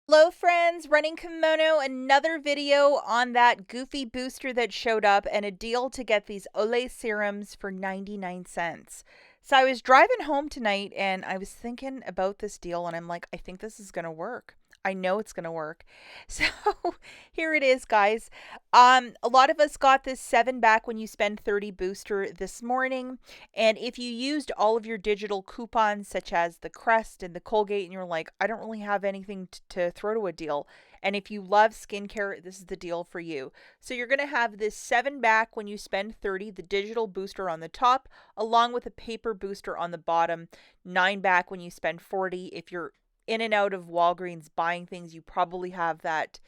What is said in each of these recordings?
Hello friends, Running Kimono, another video on that goofy booster that showed up and a deal to get these OLAY serums for 99 cents. So I was driving home tonight and I was thinking about this deal and I'm like, I think this is going to work. I know it's going to work. So here it is, guys. A lot of us got this 7 back when you spend 30 booster this morning. And if you used all of your digital coupons, such as the Crest and the Colgate, and you're like, I don't really have anything to throw to a deal. And if you love skincare, this is the deal for you. So you're going to have this 7 back when you spend 30, the digital booster on the top, along with a paper booster on the bottom, 9 back when you spend 40. If you're in and out of Walgreens buying things, you probably have that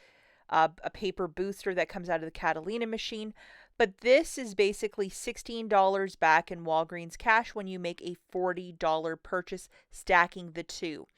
a paper booster that comes out of the Catalina machine. But this is basically $16 back in Walgreens cash when you make a $40 purchase, stacking the two.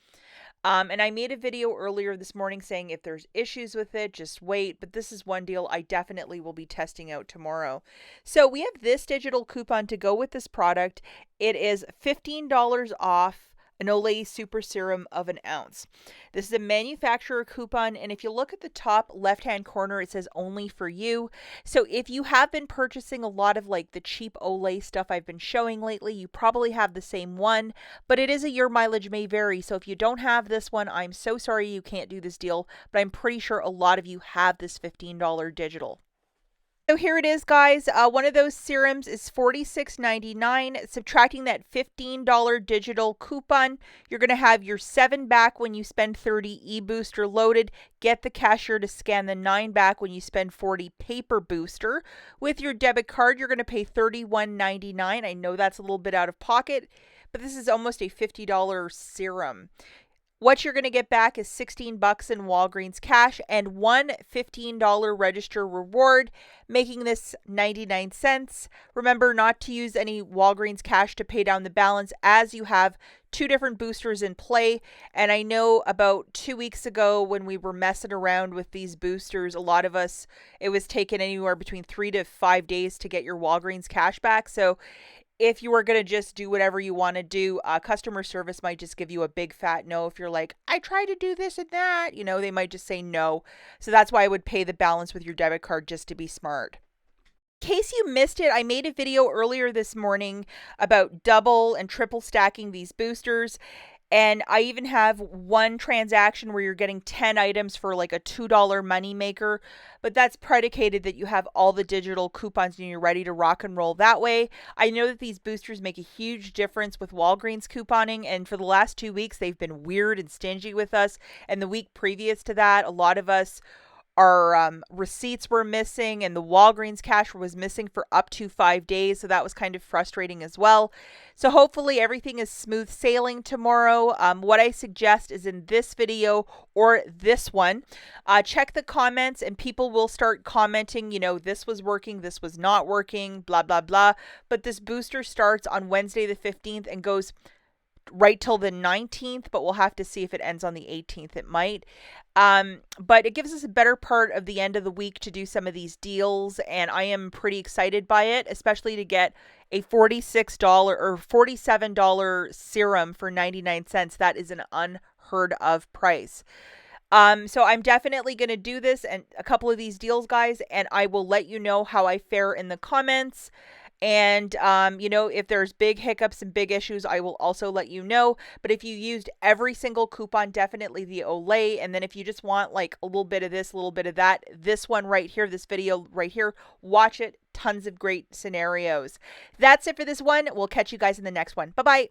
And I made a video earlier this morning saying if there's issues with it, just wait. But this is one deal I definitely will be testing out tomorrow. So we have this digital coupon to go with this product. It is $15 off an Olay Super Serum of an ounce. This is a manufacturer coupon, and if you look at the top left-hand corner, it says only for you. So if you have been purchasing a lot of like the cheap Olay stuff I've been showing lately, you probably have the same one, but it is a year mileage may vary. So if you don't have this one, I'm so sorry you can't do this deal, but I'm pretty sure a lot of you have this $15 digital. So here it is, guys. One of those serums is $46.99. Subtracting that $15 digital coupon, you're going to have your 7 back when you spend 30 e-booster loaded. Get the cashier to scan the 9 back when you spend 40 paper booster. With your debit card, you're going to pay $31.99. I know that's a little bit out of pocket, but this is almost a $50 serum. What you're going to get back is 16 bucks in Walgreens cash and one $15 register reward, making this 99 cents. Remember not to use any Walgreens cash to pay down the balance, as you have two different boosters in play. And I know about 2 weeks ago when we were messing around with these boosters, a lot of us, it was taking anywhere between 3 to 5 days to get your Walgreens cash back. So if you are going to just do whatever you want to do, customer service might just give you a big fat no. If you're like, I tried to do this and that, they might just say no. So that's why I would pay the balance with your debit card, just to be smart. In case you missed it, I made a video earlier this morning about double and triple stacking these boosters. And I even have one transaction where you're getting 10 items for like a $2 money maker, but that's predicated that you have all the digital coupons and you're ready to rock and roll that way. I know that these boosters make a huge difference with Walgreens couponing, and for the last 2 weeks, they've been weird and stingy with us. And the week previous to that, a lot of us, our receipts were missing and the Walgreens cash was missing for up to 5 days. So that was kind of frustrating as well. So hopefully everything is smooth sailing tomorrow. What I suggest is in this video or this one, check the comments and people will start commenting, this was working, this was not working, blah, blah, blah. But this booster starts on Wednesday the 15th and goes right till the 19th, but we'll have to see if it ends on the 18th. It might. But it gives us a better part of the end of the week to do some of these deals, and I am pretty excited by it, especially to get a $46 or $47 serum for 99 cents. That is an unheard of price. So I'm definitely going to do this and a couple of these deals, guys, and I will let you know how I fare in the comments. And, if there's big hiccups and big issues, I will also let you know. But if you used every single coupon, definitely the Olay. And then if you just want like a little bit of this, a little bit of that, this one right here, this video right here, watch it. Tons of great scenarios. That's it for this one. We'll catch you guys in the next one. Bye-bye.